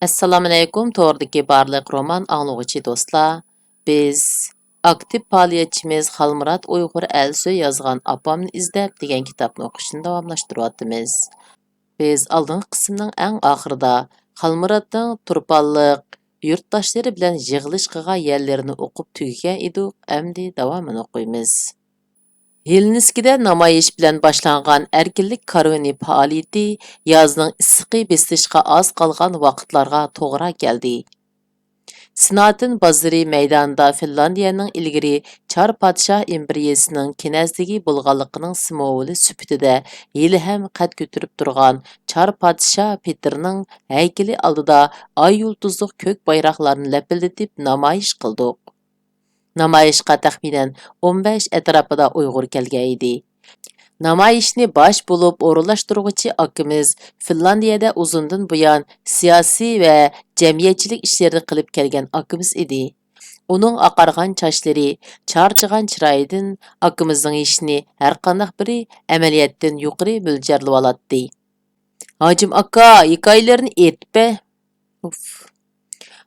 Assalomu alaykum, to'g'ridagi barliq roman anglag'uchi do'stlar. Biz aktiv faoliyatchimiz Xalmurod Uyg'ur Elsoy yozgan Apamni izlab degan kitobni o'qishni davomlashtiryapmiz. Biz oldingi qismning eng oxirida Xalmurodning turpalliq yurtdoshlari bilan yig'ilish qilgan yerlarini o'qib tugagan edik. Endi davomini o'qiymiz. Helsinki'de namoyish bilan boshlangan erkinlik karvoni faoliyati yozning issiqi besishga oz qolgan vaqtlarga to'g'ri keldi. Sinatin bozori maydonida Finlandiyaning ilgari Char podshoh imperiyasining kinazligi bo'lganligining simvoli sifatida hali ham qad ko'tarib turgan Char podshoh Petrning haykali oldida oy yulduzliq ko'k bayroqlarni lapildatib namoyish qildik. Namoyishga taxminan 15 atrofida Uyg'ur kelgan edi. Namoyishni bosh bo'lib o'rinlashtiruvchi akimiz Finlandiyada uzundan buyon siyosiy va jamiyatchilik ishlarini qilib kelgan akimiz edi. Uning oqargan sochlari, charchagan chiroyidan akimizning ishini har qanday biri amaliyotdan yuqori mo'ljarlab oladi. Hojim aka, hikoyalarni aytib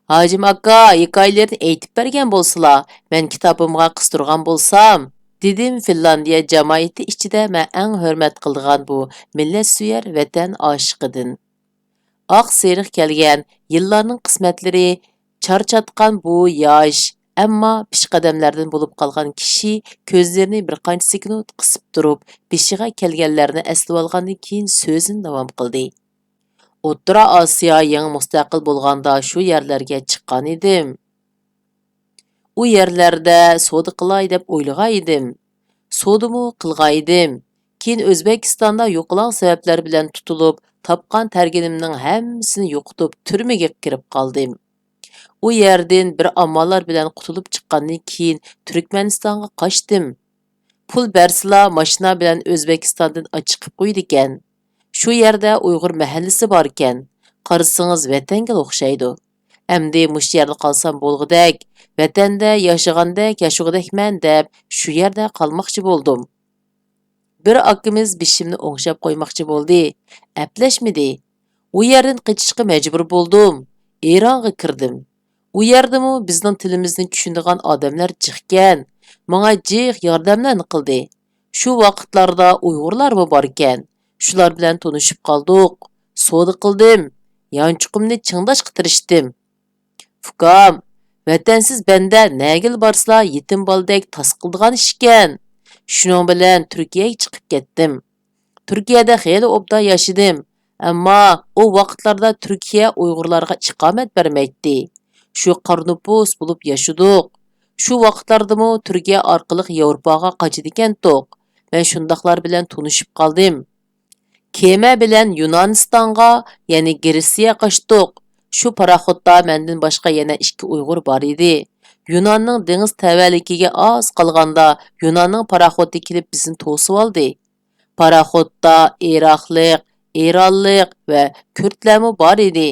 Hacım aka, hikayelerini aytib bergen bolsılar, men kitabımga qısturgan bolsam, dedim Finlandiya cemaati içide men en hürmet qıldıgan bu millet süyer vatan aşıqıdın. Aq seriq kelgen, yıllarning qismetleri charchatgan bu yosh, ammo pishqadamlardan bo'lib qolgan kishi ko'zlarini bir qancha sekund qisib turib, beshiga kelganlarni eslab olgandan keyin so'zini davom qildi. O'rta Osiyo yangi mustaqil bo'lganda shu yerlarga chiqqan edim. U yerlarda savdo qilay deb o'ylagan edim. Savdomu qilgan edim. Keyin O'zbekistonda yo'qolgan sabablar bilan tutilib, topgan targinimning hammasini yo'qotib, turmaga kirib qoldim. U yerdan bir amallar bilan qutulib chiqqandan keyin Turkmanistonga qochdim. Pul bersila mashina bilan O'zbekistondan chiqib qo'ydi ekan. Shu yerda Uyg'ur mahallasi bor ekan. Qarasangiz vatanga o'xshaydi. Endi mush yerda qolsam bo'lg'idek, vatanda yashagandekman deb shu yerda qolmoqchi bo'ldim. Bir akimiz bishimni o'ngshab qo'ymoqchi bo'ldi. Aplashmidi. U yerdan qochishga majbur bo'ldim. Eronga kirdim. U yerdami bizning tilimizni tushunadigan odamlar jiqkan. Menga jiq yordamlarni qildi. Shu vaqtlarda Uyg'urlarmi bor ekan. Shular bilan tanishib qoldik. Savdo qildim. Yanchuqimni chingdashga tirishdim. Fukam, vatansiz banda nagil borsla yetim boldek tasqildigan ishkan. Shuning bilan Turkiyaga chiqib ketdim. Turkiyada xeyli obda yashadim. Ammo o vaqtlarda Turkiya Uyg'urlarga iqomat bermaydi. Shu qarnupus bo'lib yashadik. Shu vaqtlardami Turkiya orqali Yevropaga qochdi ekan-to'q. Men shundaqlar bilan tanishib qoldim. Kema bilan Yunonistonga, ya'ni Gretsiya qochdik. Shu paraxotda mendan boshqa yana 2 Uyg'ur bor edi. Yunonning dengiz tavalligiga oz qolganda Yunonning paraxoti kelib bizni to'sib oldi. Paraxotda Iroqlik, Eronlik va Kurdlarmi bor edi.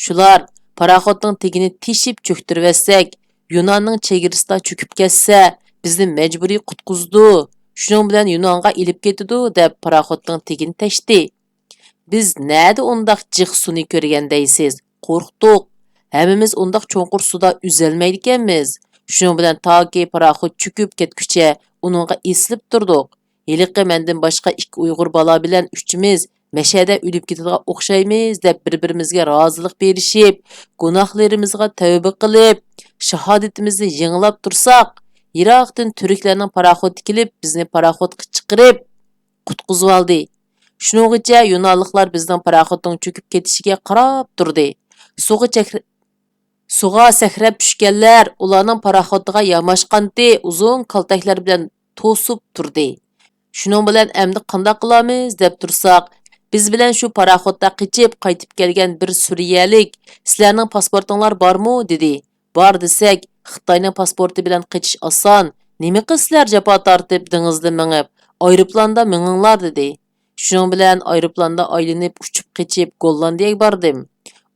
Shular paraxotning tegini teshib cho'ktirib etsak, Yunonning chegarasida cho'kib ketsa, bizni majburiy qutqizdi. Shuning bilan Yunonga ilib ketdi deb paraxotning tegini tashdi. Biz nada undaq jiq suni ko'rgan deysiz? Qo'rqdik. Hammamiz undaq cho'nqur suda üzəlmaydi ekanmiz. Shuning bilan toki paraxot cho'kib ketguncha uningga eslib turdik. Heliqi mendan boshqa 2 Uyg'ur bola bilan uchimiz mashada o'lib ketadigan o'xshaymiz deb bir-birimizga rozilik berishib, gunohlarimizga tavba qilib, shahodatimizni yengilab tursak, Iroqdan turklarning paraxoti kelib, bizni paraxotga chiqarib qutqizib oldi. Shuningcha Yunonliklar bizning paraxotning cho'kib ketishiga qarab turdi. Suga sakrab tushganlar ularning paraxotiga yamashqanti uzun kaltaklar bilan to'sib turdi. Shuning bilan endi qanday qilamiz deb tursak, biz bilan shu paraxotda qochib qaytib kelgan bir suriyalik, sizlarning pasportinglar bormi dedi. Bor desak, Xitoyning pasporti bilan qochish oson. Nima qilsizlar jafo tortib dengizda mingib, aeroplanda minginglar dedi. Shuning bilan aeroplanda aylanib uchib qochib Gollandiyaga bordim.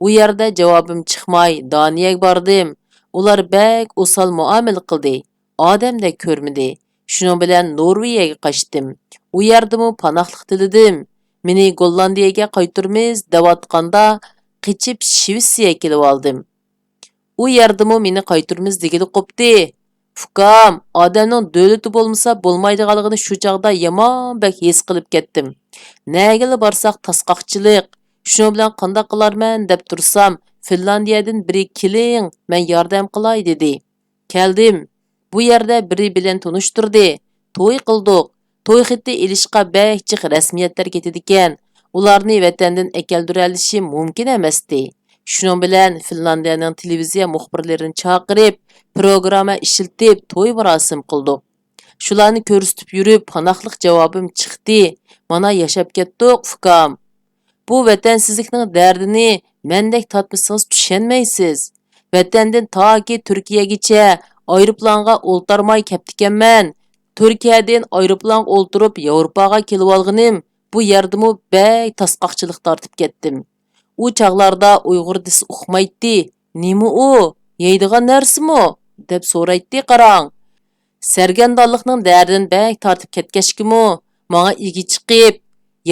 U yerda javobim chiqmay Daniyaga bordim. Ular bak o'sal muomala qildi. Odamdek ko'rmadi. Shuning bilan Norvegiyaga qochdim. U yerdami panohlik tiladim. Meni Gollandiyaga qaytarmiz deyotganda Qechib Shvetsiyaga kelib oldim. U yerdimi meni qayturmiz degili qopti. Fukam, odamning davlati bo'lmasa bo'lmaydiganligini shu chaqda yomon bak his qilib ketdim. Nagili borsak tasqoqchilik. Shuning bilan qanday qilarman deb tursam, Finlandiyadan biri keling, men yordam qilay dedi. Keldim. Bu yerda biri bilan tunishtirdi. To'y qildik. To'y xiti ilishqa bakchiq rasmiyatlar ketadigan. Ularni vatandan akeldiralishi mumkin emasdi. Shuning bilan Finlandiyaning televiziya muxbirlarini chaqirib, programma ishiltib to'y marosim qildik. Shularni ko'rsatib yurib, panoqliq javobim chiqdi. Mana yashab ketdik, fukam. Bu vatansizlikning dardini mendek tatmasangiz tushunmaysiz. Vatandan toki Turkiyagacha aeroplanga o'ltirmay ketdikanman. Turkiyadan aeroplan o'ltirib Yevropaga kelib olganim, bu yerdimi bey tasqoqchilik tortib ketdim. U chaqlarda Uyg'ur disi uqmaydi. Nima u? Yeydigan narsimi? deb so'raydi qarang. Sargandonlikning dardini bek tortib ketgachkimi, menga igi chiqib,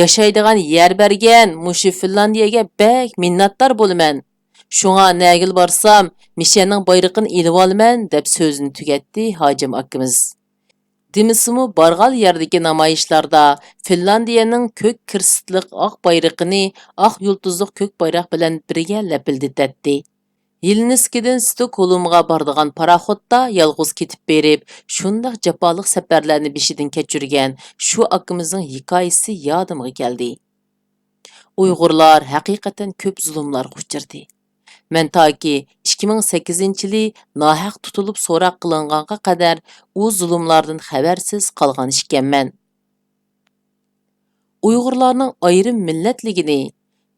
yashaydigan yer bergan mushu Finlandiyaga bek minnatdor bo'laman. Shunga nagil borsam, Mishanning bayrog'ini ilib olaman deb so'zini tugatdi hojim akamiz. Demisimi bargal yerdagi namoyishlarda Finlandiyaning ko'k kirsitliq oq bayrog'ini oq yulduzliq ko'k bayroq bilan birga lapildatdi. Yelniskidan Stokholmga bordigan paraxotda yolg'iz ketib berib, shundoq jafoliq safarlarni beshidan kechirgan shu akamizning hikoyasi yodimga keldi. Uyg'urlar haqiqatan ko'p zulmlarga uchirdi. Men toki 2008-yili nohaq tutilib so'roq qilinganga qadar u zulmlardan xabarsiz qolgan ekanman. Uyg'urlarning ayrim millatligini,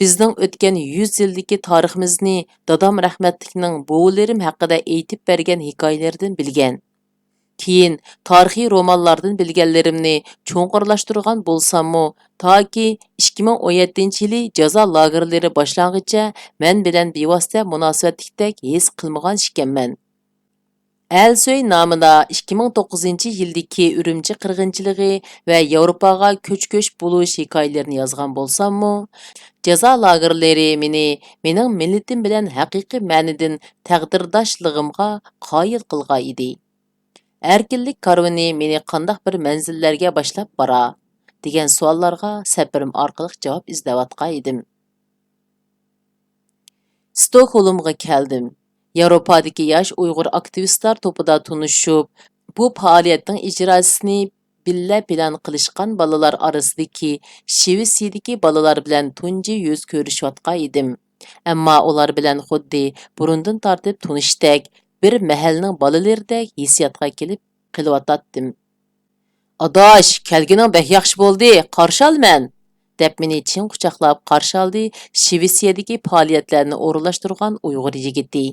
bizning o'tgan 100 yildagi tariximizni dadam rahmatlikning bovularim haqida aytib bergan hikoyalardan bilgan. Keyin tarixiy romanlardan bilganlarimni cho'nqirlashtirgan bo'lsam-mu, toki 2017-yili jazo lagerlari boshlangicha men bilan bevosita munosabatlikdek his qilmagan ekanman. Elsoy nomida 2009-yildagi Urumchi qirg'inchiligi va Yevropaga ko'ch-ko'ch bo'lish hikoyalarini yozgan bo'lsam-mu, jazo lagerlari mening millatim bilan haqiqiy ma'nidan taqdirdoshligimga qoyil qilgan edi. Erkinlik karvoni meni qandaq bir manzillarga boshlab bora degan savollarga safarim orqali javob izlayotgan edim. Stokholmga keldim. Yevropadagi yosh Uyg'ur aktivistlar to'pida tunishib, bu faoliyatning ijrosini billa plan qilishgan bolalar orasidagi Shvetsiyadagi bolalar bilan tunji yuz ko'rishayotgan edim. Ammo ular bilan xuddi burundan tortib tunishdek bir mahalning bolalaridek hissiyotga kelib qilyotdim. Adosh, kelganing bek yaxshi bo'ldi, qarshi olman, deb meni chin quchoqlab qarshi oldi Shvetsiyadagi faoliyatlarni o'rinlashtirgan Uyg'ur yigiti.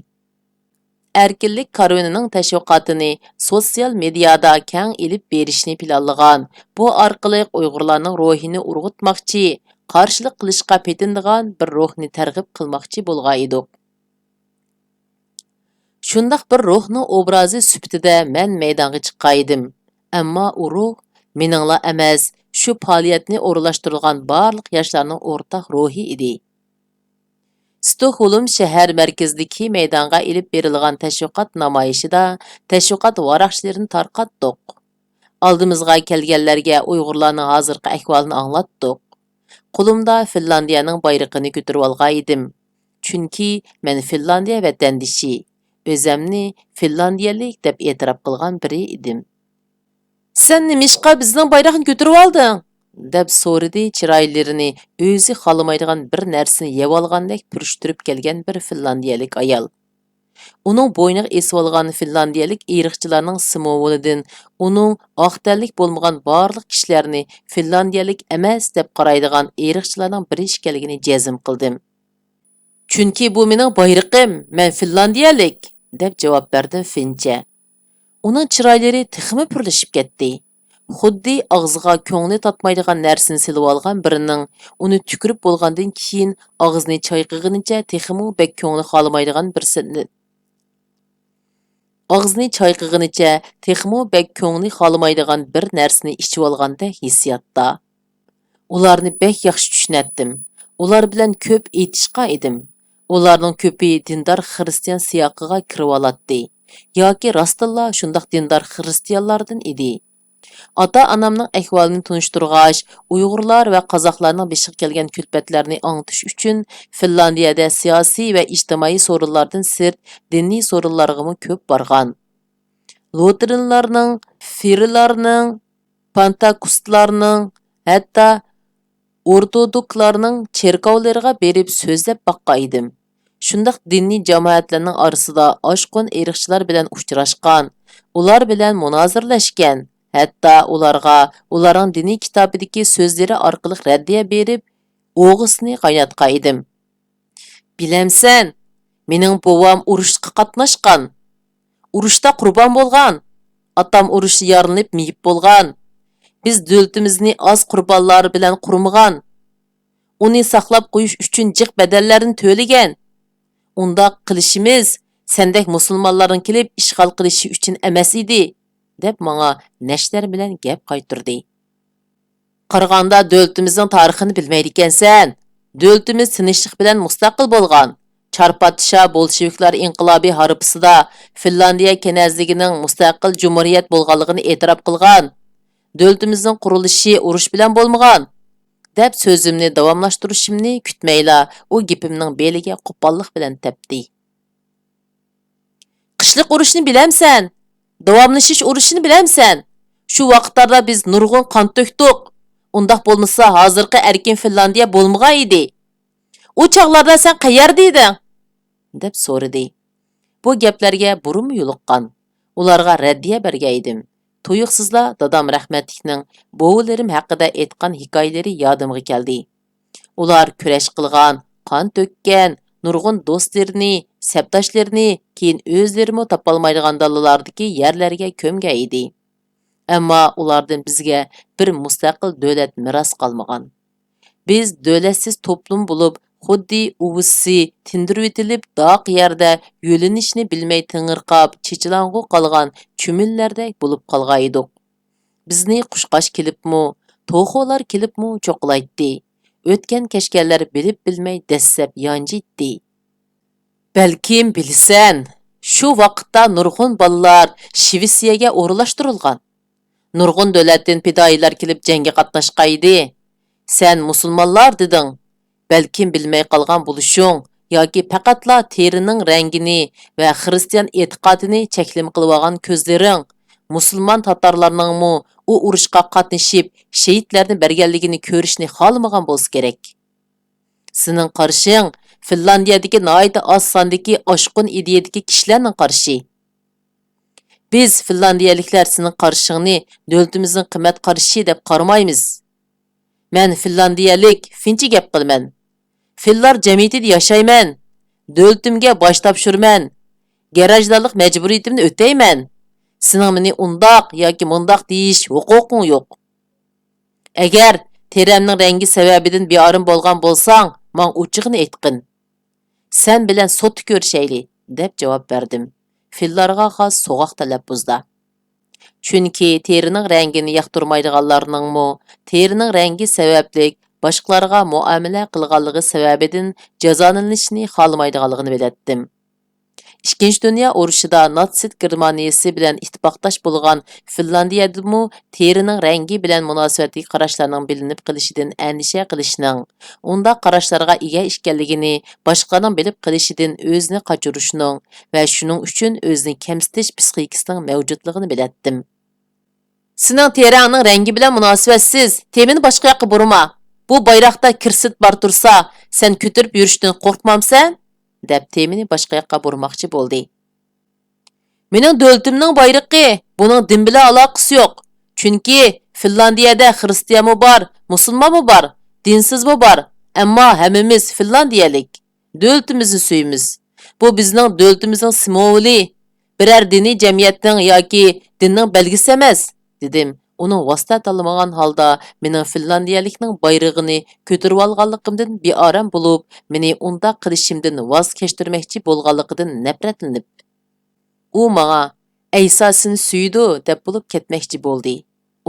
Erkinlik karvonining tashviqotini sotsial mediada keng ilib berishni planlagan. Bu orqali Uyg'urlarning ruhini urg'utmoqchi, qarshilik qilishga petindigan bir ruhni targ'ib qilmoqchi bo'lgan edik. Shundaq bir ruhning obrazi sifatida men maydonga chiqqan edim. Ammo u ruh meningla emas, shu faoliyatni o'rinlashtirgan barliq yoshlarning o'rtaq ruhi edi. Stokholm shahar markazidagi maydonga ilib berilgan tashviqot namoyishida tashviqot varaqchilarini tarqatdik. Oldimizga kelganlarga Uyg'urlarning hozirgi ahvolini anglatdik. Qo'limda Finlandiyaning bayrog'ini ko'tarib olgan edim. Chunki men Finlandiya vatandoshi, o'zimni Finlandiyalik deb e'tirof qilgan biri edim. Sen nimishqa bizning bayroqni ko'tarib olding? deb so'radi chiroylarini o'zi xolamaydigan bir narsani yeb olgandek purishtirib kelgan bir finlandiyalik ayol. Uning bo'yniga esib olgan finlandiyalik irqchilarning simovolidan uning oqtanlik bo'lmagan barliq kishilarni finlandiyalik emas deb qaraydigan irqchilarning biri ekanligini jazm qildim. Chunki bu mening bayrog'im, men finlandiyalik, deb javob berdim fincha. Uning chiroylari tixmi purlashib ketdi. Xuddi og'ziga ko'ngli tatmaydigan narsani silib olgan birining uni tükürib bo'lgandan keyin og'zini chayqagunicha texmi bek ko'ngli xolamaydigan birsini bir narsani ichib olganda hissiyotda. Ularni bek yaxshi tushunatdim. Ular bilan ko'p aytishqa edim. Ularning ko'pi dindor xristian siyoqiga kirib oladi. Yoki rostilla shundaq dindor xristianlardan edi. Ota-anamning ahvolini tunishtirg'ach, Uyg'urlar va qozoqlarning beshiga kelgan kulfatlarni angtish uchun Finlandiyada siyosiy va ijtimoiy sorunlardan sirt diniy sorunlarga ko'p borgan. Luteranlarning, Firilarning, Pantakustlarning, hatto Ortodoklarning cherkovlariga berib so'zlab baqqaydim. Shundaq diniy jamoatlarning orasida oshqon eriqchilar bilan uchrashgan, ular bilan munozirlashgan, hatto ularning diniy kitobidagi so'zlari orqali raddiya berib, o'g'isini qaynatqaydim. Bilamsan, mening bovam urushga qatnashgan, urushda qurbon bo'lgan, atam urushda yaralanib miyib bo'lgan. Biz davlatimizni az qurbonlar bilan qurmagan. Uni saqlab qo'yish uchun jiq badallarni to'lagan. Undaq qilishimiz sendek musulmonlarning kelib ishg'ol qilishi uchun emas edi, deb menga nashlar bilan gap qaytirdi. Qaraganda davlatimizning tarixini bilmaydi ekansan. Davlatimiz tinchlik bilan mustaqil bo'lgan. Charpatsha bolsheviklar inqilobiy harbisida Finlandiya kenazligining mustaqil jumhuriyat bo'lganligini e'tirof qilgan. Davlatimizning qurilishi urush bilan bo'lmagan, deb so'zimni davomlashtirishimni kutmayla, u gapimning beliga qo'pollik bilan tepdi. Qishliq urushni bilamsan? Davomlashish urushini bilamsan? Shu vaqtlarda biz nurg'un qon to'kdik. Undaq bo'lmasa hozirgi erkin Finlandiya bo'lmagan edi. U chaqlarda sen qayerda eding? deb so'radi. Bu gaplarga burun yo'liqqan. Ularga raddiya bergaydim. Tuyuqsizla dadam rahmatlikning bovularim haqida aytgan hikoyalari yodimga keldi. Ular kurash qilgan, qon to'kkan, nurg'un do'stlarini, sabdoshlarini keyin o'zlarimi topolmaydigan dalalardagi yerlarga ko'mgan edi. Ammo ulardan bizga bir mustaqil davlat meros qolmagan. Biz davlatsiz to'plum bo'lib, xuddi uvisi tindirib etilib daq yerda yo'linishni bilmay tingirqab, chechilang'u qolgan chumillardek bo'lib qolgan edik. Bizni qushqash kelibmi, to'xolar kelibmi cho'qlaydi. O'tgan kechganlar bilib bilmay dassab yonjitdi. Balkim bilsan, shu vaqtda nurg'un bolalar Shvetsiyaga o'rlashtirilgan. Nurg'un davlatdan fidoyilar kelib jangga qatnashqaydi. Sen musulmonlar deding. Balkim bilmay qolgan bo'lishing yoki faqatla terining rangini va xristian e'tiqodini cheklim qilib olgan ko'zlaring musulmon tatarlarningmi u urushqa qatnashib shahidlarni berganligini ko'rishni xohlamagan bo'lsa kerak. Sening qarshing Finlandiyadagi noyda oz sondagi oshqun ideyadagi kishilarning qarshi. Biz Finlandiyaliklar sening qarshingni davlatimizning qimmat qarshi deb qaramaymiz. Men Finlandiyalik, finchi gap qilman. Fillar jamiyatida yashayman. Davlatimga bosh topshirman. Garajlarlik majburiyatimni o'tayman. Sening meni undaq yoki mundaq deyish huquqing yo'q. Agar teramning rangi sababidan beorim bo'lgan bo'lsang, men o'chig'ini aytqin. Sen bilan sot ko'rishayli, deb javob berdim. Fillarga xos so'g'aq talaffuzda. Chunki terining rangini yoqtirmaydiganlarningmi, terining rangi sababli boshqalarga muomala qilganligi sababidan jazolanishni xohlamaydiganligini biletdim. Ikkinchi dunyo urushida Natsist Germaniyasi bilan ittifoqdosh bo'lgan Finlandiyadimi terining rangi bilan munosabatli qarashlarning bilinib qilishidan andisha qilishning, unda qarashlarga ega ekanligini boshqalarning bilib qilishidan o'zini qochirishning va shuning uchun o'zini kamsitish psixikasining mavjudligini biletdim. Sening terangning rangi bilan munosabatsiz, temini boshqa yoqqa burma. Bu bayroqda kirsit bar tursa, sen ko'tirib yurishdan qo'rqmamsan? deb temini boshqa yoqqa burmoqchi bo'ldi. Mening davlatimning bayrog'i, buning din bilan aloqasi yo'q. Chunki Finlandiyada xristianmi bor, musulmonmi bor, dinsizmi bor, ammo hammamiz finlandiyalik. Davlatimizni suyimiz. Bu bizning davlatimizning simvoli, biror diniy jamiyatning yoki dinning belgisi emas, dedim. Uning vosita tanlamagan holda mening finlandiyalikning bayrog'ini ko'tarib olganligimdan beoram bo'lib, meni unda qilishimdan voz kechtirmoqchi bo'lganligidan nafratlanib. U menga Ayso seni suydi deb bo'lib ketmoqchi bo'ldi.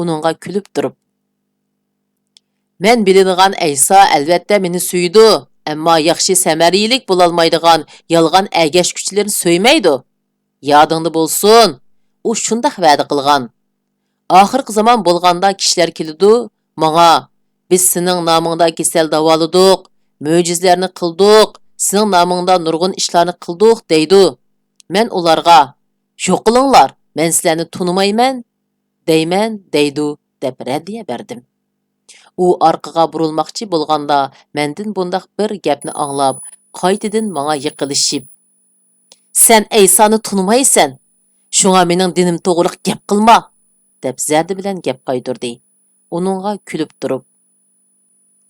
Uningga kulib turib. Men biladigan Ayso albatta meni suydi. Ammo yaxshi samariylik bo'lolmaydigan yolg'on әгәш kuchlarni so'ymaydi. Yodingda bo'lsin. U shunday va'da qilgan. Oxirgi zamon bo'lganda kishilar keladi, "Menga biz sening nomingda kasal davoladik, mo'jizlarni qildik, sening nomingda nurg'un ishlarni qildik" deydi. Men ularga, "Yo'q qilinglar, men sizlarni tunimayman" deyman deydi deb raddiya berdim. U orqaga burilmoqchi bo'lganda, mendan bundaq bir gapni anglab, qaytadan menga yiqilishib, "Sen Aysoni tunimaysan. Shunga mening dinim to'g'riq gap qilma" deb zardi bilan gap qaytirdi. Uningga kulib turib,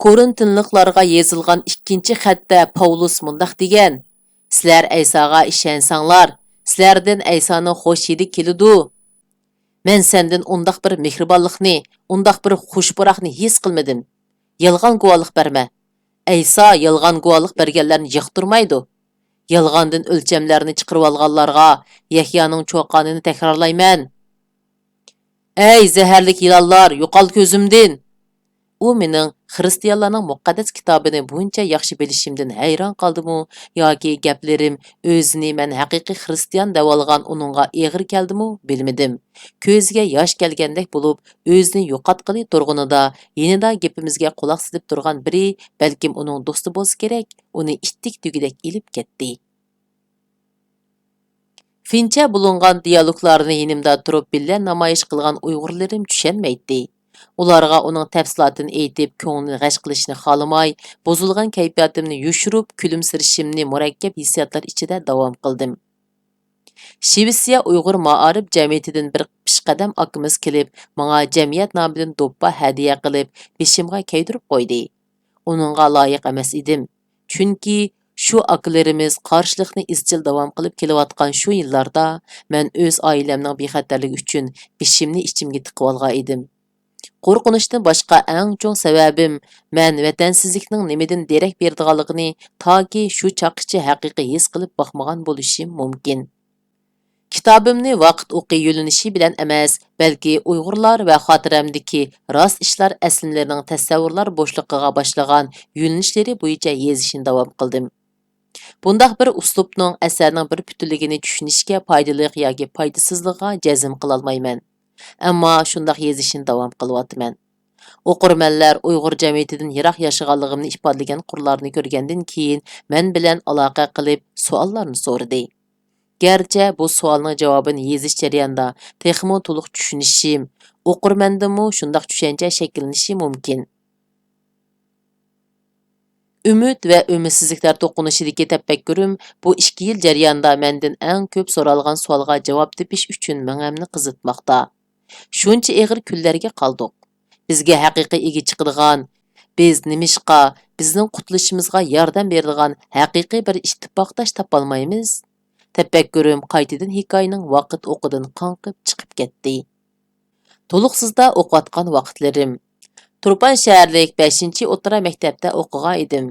Korintinliklarga yozilgan 2-xatda Pavlus mundaq degan: "Sizlar Aysoga ishonsanglar, sizlardan Aysoning xo'sh hidi keladi. Men sendan undaq bir mehribonlikni, undaq bir xushpuroqni his qilmadim. Yolg'on guvohlik berma. Ayso yolg'on guvohlik berganlarni yoqtirmaydi. Yolg'ondan o'lchamlarni chiqarib olganlarga Yahyoning cho'qonini takrorlayman. Ey zaharlik ilonlar, yo'qol ko'zimdan." U mening xristianlarning muqaddas kitobini buncha yaxshi bilishimdan hayron qoldimi yoki gaplarim o'zini men haqiqiy xristian deb olgan uningga eg'ir keldimi bilmadim. Ko'ziga yosh kelgandek bo'lib, o'zini yo'qotqili turg'unida yenida gapimizga quloq silib turgan biri, balkim uning do'sti bo'lsa kerak, uni ittik tugidek ilib ketdi. Fincha bulungan dialoglarni yenimda turib billa namoyish qilgan uyg'urlarim tushunmaydi. Ularga uning tafsilotini aytib, ko'nglini g'ash qilishni xohlamay, buzilgan kayfiyatimni yushirib, kulimsirishimni murakkab hissiyotlar ichida davom qildim. Shvetsiya Uyg'ur ma'arif jamiyatidan bir pishqadam akamiz kelib, menga jamiyat nomidan do'ppa hadiya qilib, beshimga kaydirib qo'ydi. Uningga loyiq emas edim. Chunki shu akalarimiz qarshilikni izchil davom qilib kelayotgan shu yillarda men o'z oilamning bexatarligi uchun beshimni ichimga tiqib olgan edim. Qo'rqinishdan boshqa eng cho'ng sababim men vatansizlikning nimadan derak berdiganligini toki shu chaqqicha haqiqiy his qilib boqmagan bo'lishim mumkin. Kitobimni vaqt o'qi yo'linishi bilan emas, balki Uyg'urlar va xotiramdagi rost ishlar aslimlarining tasavvurlar bo'shliqiga boshlagan yo'linishlari bo'yicha yozishni davom qildim. Bundaq bir uslubning asarning bir butunligini tushunishga foydali yoki foydasizligiga jazm qila olmayman. Ammo shundaq yozishni davom qilyapman. O'qirmanlar Uyg'ur jamiyatidan yiroq yashaganligimni ifodalagan qurlarni ko'rgandan keyin men bilan aloqa qilib savollarni so'radi. Gerçi bu savolning javobini yozish jarayonida texmo to'liq tushunishim, o'qirmandimi shundaq tushuncha shakllanishi mumkin. Ümid va umidsizliklar to'qinishidagi tafakkurim bu 2 yil jarayonida mendan eng ko'p so'ralgan savolga javob tepish uchun mengamni qizitmoqda. Shuncha eg'ir kunlarga qoldik. Bizga haqiqiy ega chiqadigan, biz nimishqa bizning qutulishimizga yordam beradigan haqiqiy bir ittifoqdosh topolmaymiz. Tafakkurim qaytadan hikoyaning vaqt o'qidan qanqib chiqib ketdi. To'liqsizda o'qiyotgan vaqtlarim. Turpan shaharlik 5-o'rta maktabda o'qigan edim.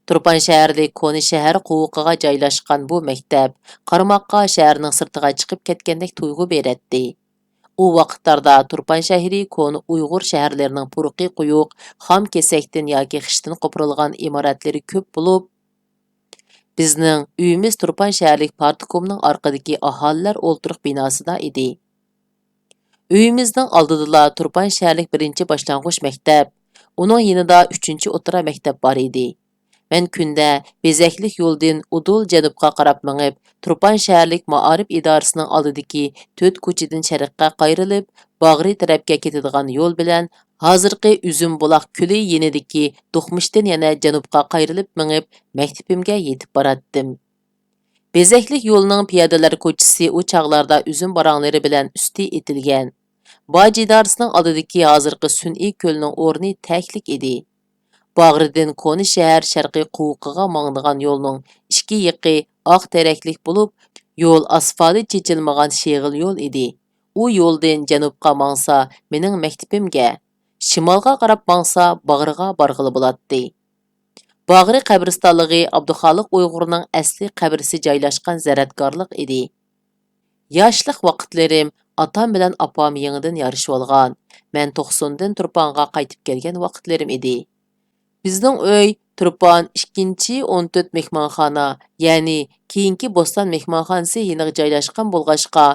Turpan shaharlik Koni shahar quvuqiga joylashgan bu maktab qarmoqqa shaharning sirtiga chiqib ketgandek tuyg'u beradi. U vaqtlarda Turpan shahri Koni Uyg'ur shaharlarining puruqi quyuq, xom kesakdan yoki xishdan qo'pirilgan imoratlari ko'p bo'lib, bizning uyimiz Turpan shaharlik partikomning orqadagi aholilar o'ltiriq binosida edi. Uyimizning oldida Turpan shaharlik 1-boshlang'ich maktab, uning yanida 3-o'rta maktab bor edi. Men kunda bezaklik yo'ldan Udul janubga qarab mengib, Turpan shaharlik ma'arif idorasining oldidagi 4 ko'chadan sharqqa qayrilib, Bag'ri tarafga ketadigan yo'l bilan hozirgi Uzum buloq ko'li yenidagi Do'qmishdan yana janubga qayrilib mengib, maktabimga yetib boratdim. Bezaklik yo'lining piyodalar ko'chasi u chog'larda uzum baranglari bilan usti etilgan. Boj idorasining oldidagi hozirgi sun'iy ko'lning o'rni taklik edi. Bag'ridan Koni shahar sharqiy quvuqiga mangdigan yo'lning 2 yiqi oq teraklik bo'lib, yo'l asfalti chechilmagan sheg'il yo'l edi. U yo'ldan janubga mangsa mening maktabimga, shimolga qarab mangsa Bag'riga borg'ili bo'ladi. Bag'ri qabristonligi Abduxoliq Uyg'urning asli qabrisi joylashgan zaratkorlik edi. Yoshlik vaqtlarim atam bilan apam yangidan yarashib olgan. Men 90dan Turpanga qaytib kelgan vaqtlarim edi. Bizning uy Turpan 2-14 mehmonxona, ya'ni keyingi Bo'ston mehmonxonasi yeniga joylashgan bo'lg'achqa,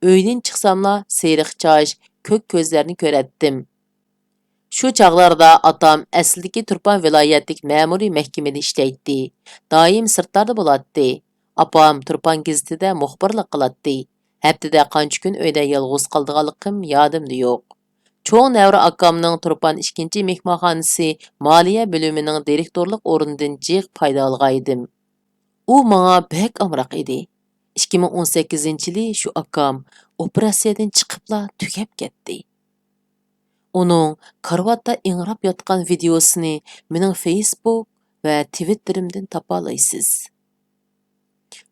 uydan chiqsamla seriq choch, ko'k ko'zlarni ko'ratdim. Shu chaqlarda atam əslidəki Turpan viloyatlik ma'muriy mahkamada ishlaydi. Doim sirtlarda bo'ladi. Apam Turpan gazetida muxbirlik qiladi. Haftada qancha kun uyda yolg'iz qoldiganligim yodimda yo'q. Cho'ng Nəvra akamning Turpan 2-chi mehmonxonasi moliya bo'limining direktorlik o'rnidan jiq foyda olgaydim. U menga bek amroq edi. 2018-yili shu akam operatsiyadan chiqibla tugab ketdi. Onun karvatda ingrab yotgan videosini mening Facebook va Twitterimdan topa olasiz.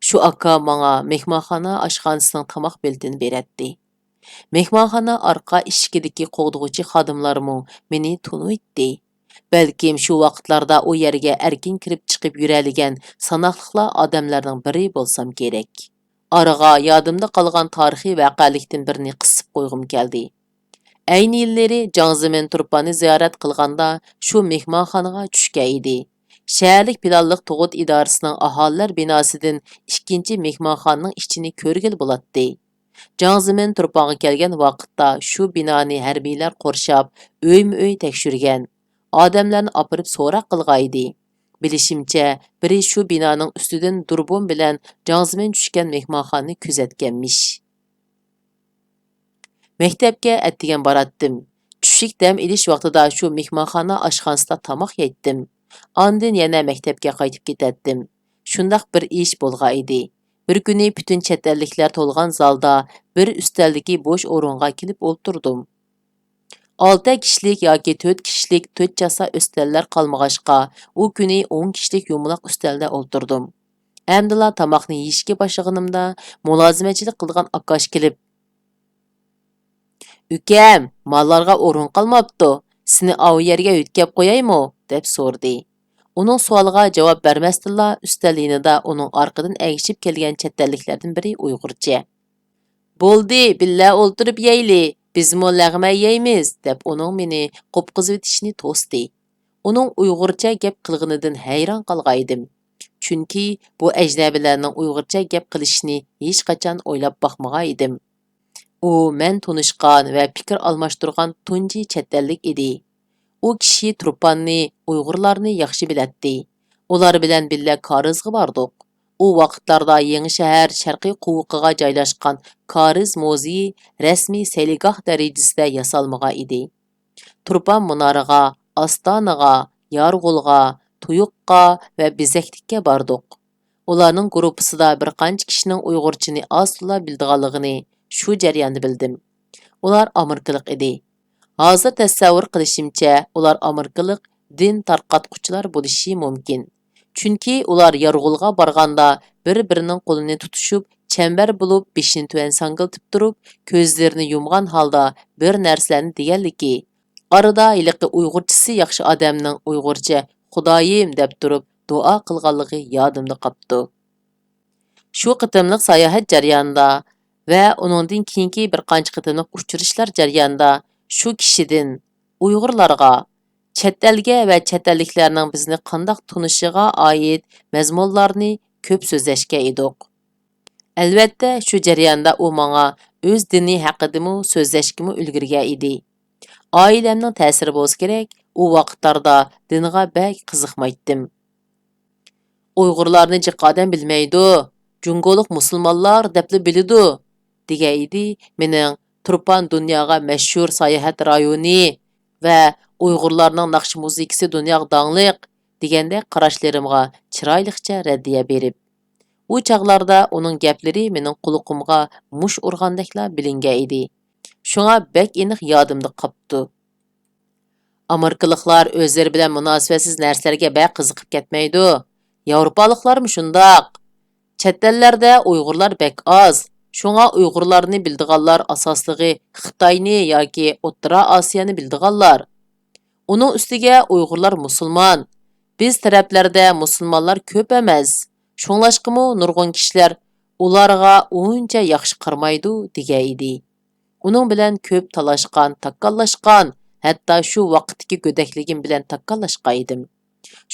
Shu aka menga mehmonxona oshxonasining tomoq beltini beradi. Mehmonxona orqa eshigidagi qo'g'dug'uchi xodimlarmi meni tunuydi. Balkim shu vaqtlarda u yerga erkin kirib chiqib yuradigan sanoqliqla odamlarning biri bo'lsam kerak. Oraga yodimda qolgan tarixiy voqealikdan birini qisib qo'yg'im keldi. Ayni yillari Jangzimin Turpanni ziyorat qilganda shu mehmonxonaga tushgan edi. Shaharlik planliq tug'ut idorasining aholilar binosidan ikkinchi mehmonxonaning ichini ko'rgil bo'ladi. Jangzimin Turpanga kelgan vaqtda shu binoni harbiylar qurshab, uyma-uy tekshirgan. Odamlarni opirib so'roq qilgan edi. Bilishimcha, biri shu binoning ustidan durbun bilan Jangzimin tushgan mehmonxonani kuzatganmish. Maktabga atdigan boratdim. Tushlik dam ilish vaqtida shu mehmonxona oshxonasida tomoq yeydim. Ondan yana maktabga qaytib ketdim. Shundaq bir ish bo'lgan edi. Bir kuni butun chet elliklar to'lgan zalda bir ustaldagi bo'sh o'ringa kelib o'ltirdim. 6 kishilik yoki 4 kishilik 4 chasa ustallar qolmag'achqa, u kuni 10 kishilik yumaloq ustalda o'ltirdim. Amdila tomoqni yeyishga boshlaganimda mulozimachilik qilgan akash kelib, "Ukam, mallarga o'rin qolmabdi. Seni av yerga yutkab qo'yaymi?" deb so'rdi. Uning savoliga javob bermasdilla, ustal yonida uning orqadan egishib kelgan chet elliklardan biri Uyg'urcha. "Bo'ldi, billa o'ltirib yeyli. Bizmi lag'may yeymiz" deb uning meni qo'pqizib etishini to'sdi. Uning Uyg'urcha gap qilganidan hayron qolgaydim. Chunki bu ajnabilarning Uyg'urcha gap qilishini hech qachon o'ylab boqmagan edim. U men tunishgan va fikr almashtirgan tunji chet ellik edi. U kishi Turpanni, Uyg'urlarni yaxshi biladi. Ular bilan birga Karizga bordik. U vaqtlarda Yangi shahar sharqiy quvuqiga joylashgan Kariz muzeyi rasmiy sayligoh darajasida yasalmagan edi. Turpan munoriga, Ostonaga, Yorg'ulga, Tuyuqqa va Bezaklikka bordik. Ularning guruhisida bir qancha kishining Uyg'urchani asla bildiganligini shu jarayonda bildim. Ular Amerikalik edi. Hozir tasavvur qilishimcha, ular Amerikalik din tarqatquchilar bo'lishi mumkin. Chunki ular Yorg'ulga borganda bir-birining qo'lini tutishib, chambar bo'lib, beshini tuvan sangiltib turib, ko'zlarini yumgan holda bir narsalarni deganligi. Arada iliqi Uyg'urchasi yaxshi odamning Uyg'urcha "Xudoyim" deb turib duo qilganligi yodimda qopti. Shu qitimliq sayohat jarayonida va uningdan keyingi bir qancha qitimliq uchrashishlar jarayonida shu kishidan Uyg'urlarga, chet elga va chet elliklarning bizni qandoq tunishiga oid mazmunlarni ko'p so'zlashgan edik. Albatta, shu jarayonda u menga o'z dini haqidami so'zlashga ulgurgan edi. Oilamning ta'siri bo'lsa kerak, u vaqtlarda dinga bek qiziqmaydim. Uyg'urlarni jiq odam bilmaydi, Jungolik musulmonlar debli biladi, degan edi mening Turpan dunyoga mashhur sayohat rayoni va Uyg'urlarning naqsh muzikasi dunyoga dangliq deganda qarashlarimga chiroyliqcha raddiya berib. U chaqlarda uning gaplari mening qulog'imga mush urgandekla bilingan edi. Shunga bek aniq yodimda qopti. Amerikaliklar o'zlari bilan munosabatsiz narsalarga bek qiziqib ketmaydi. Yevropaliklarmi shundoq. Chet ellarda Uyg'urlar bek oz. Shunga Uyg'urlarni bildiganlar asosligi Xitoyni yoki O'rta Osiyoni bildiganlar. Uning ustiga Uyg'urlar musulmon. Biz taraflarda musulmonlar ko'p emas. Shunglashqimi nurg'un kishilar ularga uncha yaxshi qarmaydi degan edi. Uning bilan ko'p talashgan, takkallashgan, hatto shu vaqtdagi go'dakligim bilan takkallashgan edim.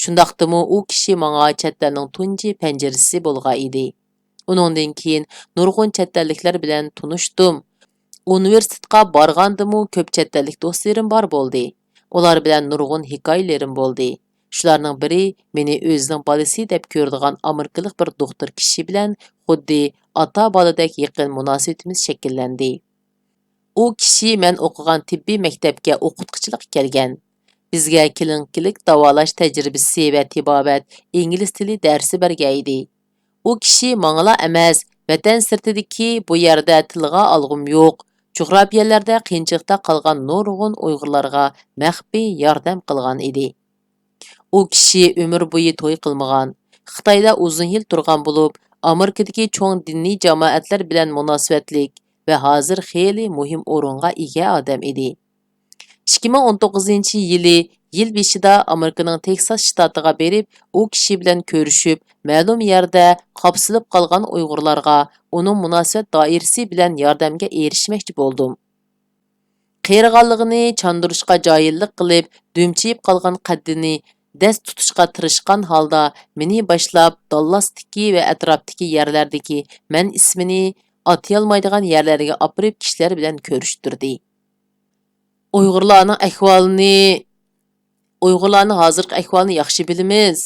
Shundaqdimi u kishi manga chet elning tunji penjarasi bo'lgan edi. Uningdan keyin nurg'un chet elliklar bilan tunishdim. Universitetga borgandimi ko'p chet ellik do'stlarim bor bo'ldi. Ular bilan nurg'un hikoyalarim bo'ldi. Shularning biri meni o'zining bolasi deb ko'radigan amerikalik bir doktor kishi bilan xuddi ota-boladek yaqin munosabatimiz shakllandi. U kishi men o'qigan tibbiy maktabga o'qituvchilik kelgan. Bizga klinik davolash tajribasi va tibobat ingliz tili darsi bergan edi. U kishi mangla emas, vatan sirtidagi bu yerda tilga olg'im yo'q, jug'rofiyalarda qiyinchilikda qolgan nurg'un Uyg'urlarga maxfiy yordam qilgan edi. U kishi umr bo'yi to'y qilmagan, Xitoyda uzun yil turgan bo'lib, Amerikadagi cho'ng diniy jamoatlar bilan munosabatlik va hozir xeyli muhim o'ringa ega odam edi. 2019-yili yil beshida Amerikaning Teksas shtatiga berib, u kishi bilan ko'rishib, ma'lum yerda qopsilib qolgan Uyg'urlarga uning munosabat doirasi bilan yordamga erishmoqchi bo'ldim. Qiyirganligini chandurishga joyillik qilib, dumchiyib qolgan qaddini dast tutishga tirishgan holda meni boshlab Dallasdagi va atrofdagi yerlardagi men ismini atayolmaydigan yerlarga opirib kishilar bilan ko'rishtirdi. Uyg'urlarning hozirgi ahvolini yaxshi bilamiz.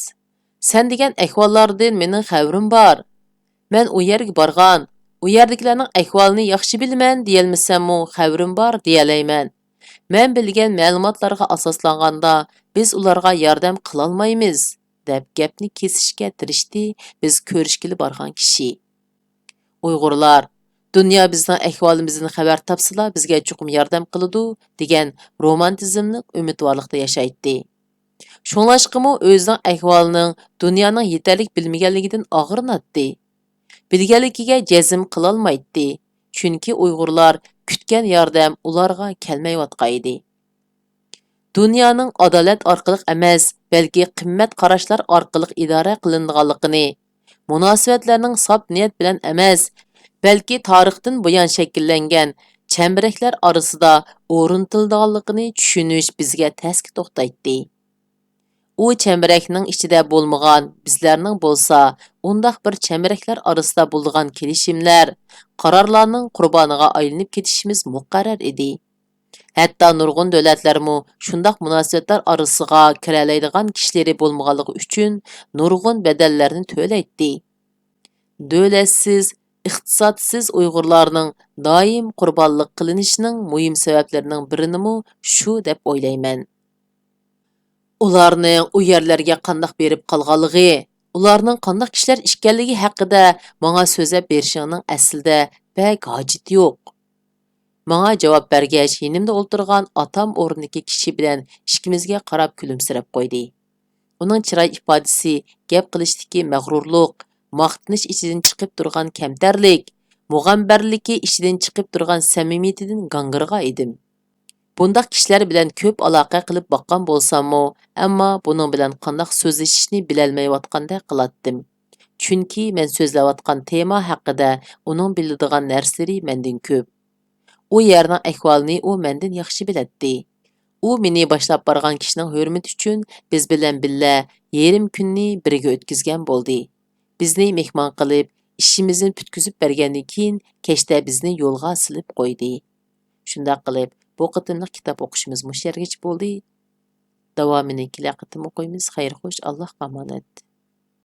Sen degan ahvollardan mening xabarim bor. Men u yerga borgan, u yerdagilarning ahvolini yaxshi bilaman deyolmasammi, xabarim bor deyalayman. Men bilgan ma'lumotlarga asoslanganda biz ularga yordam qila olmaymiz, deb gapni kesishga tirishdi biz ko'rishkili borgan kishi. Uyg'urlar dunyo bizning ahvolimizdan xabar topsala bizga chuqum yordam qiladi degan romantizmni umidvorlikda yashaydi. Shunlashqimi o'zining ahvolining dunyoning yetarlik bilmaganligidan og'rinadi. Bilganligiga jazm qila olmaydi. Chunki Uyg'urlar kutgan yordam ularga kelmayotgan edi. Dunyoning adolat orqali emas, balki qimmat qarashlar orqali idora qilinganligini, munosabatlarning sof niyat bilan emas, balki tarixdan buyon shakllangan chambaraklar orasida o'rnatilganligini tushunish bizga tasga to'xtaydi. U chambarakning ichida bo'lmagan bizlarning bo'lsa, undaq bir chambaraklar orasida bo'lgan kelishimlar, qarorlarning qurboniga aylanib ketishimiz muqarrar edi. Hatto nurg'un davlatlarmi shundaq munosabatlar orasiga kiralaydigan kishilari bo'lmaganligi uchun nurg'un badallarni to'laydi. Davlatsiz, iqtisodsiz Uyg'urlarning doim qurbonlik qilinishining muhim sabablarining birini shu deb o'ylayman. Ularning u yerlarga qandoq berib qolganligi, ularning qandoq kishilar ekanligi haqida menga so'zlab berishingning aslida bak hojati yo'q. Menga javob bergach, yonimda o'tirgan otam o'rnidagi kishi bilan ikkimizga qarab kulimsirab qo'ydi. Uning chiroy ifodasi, gap qilishdagi mag'rurlik, maqtanish ichidan chiqib turgan kamtarlik, mug'ambarligi ichidan chiqib turgan samimiyatidan gangirga edim. Bundaq kishilar bilan ko'p aloqa qilib boqqan bo'lsam-mu, ammo buning bilan qandoq so'zlashishni bilolmayotgandek qilatdim. Chunki men so'zlayotgan tema haqida uning biladigan narsalari mendan ko'p. U yerning ahvolini u mendan yaxshi biladi. U meni boshlab borgan kishining hurmati uchun biz bilan billa yarim kunni birga o'tkazgan bo'ldi. Bizni mehmon qilib, ishimizni tutkizib bergandan keyin kechda bizni yo'lga silib qo'ydi. Shunday qilib, bu qitimliq kitob o'qishimiz mush yergacha bo'ldi. Davomini kelgan qitim o'qiymiz. Xayr xo'sh, Alloh omonat.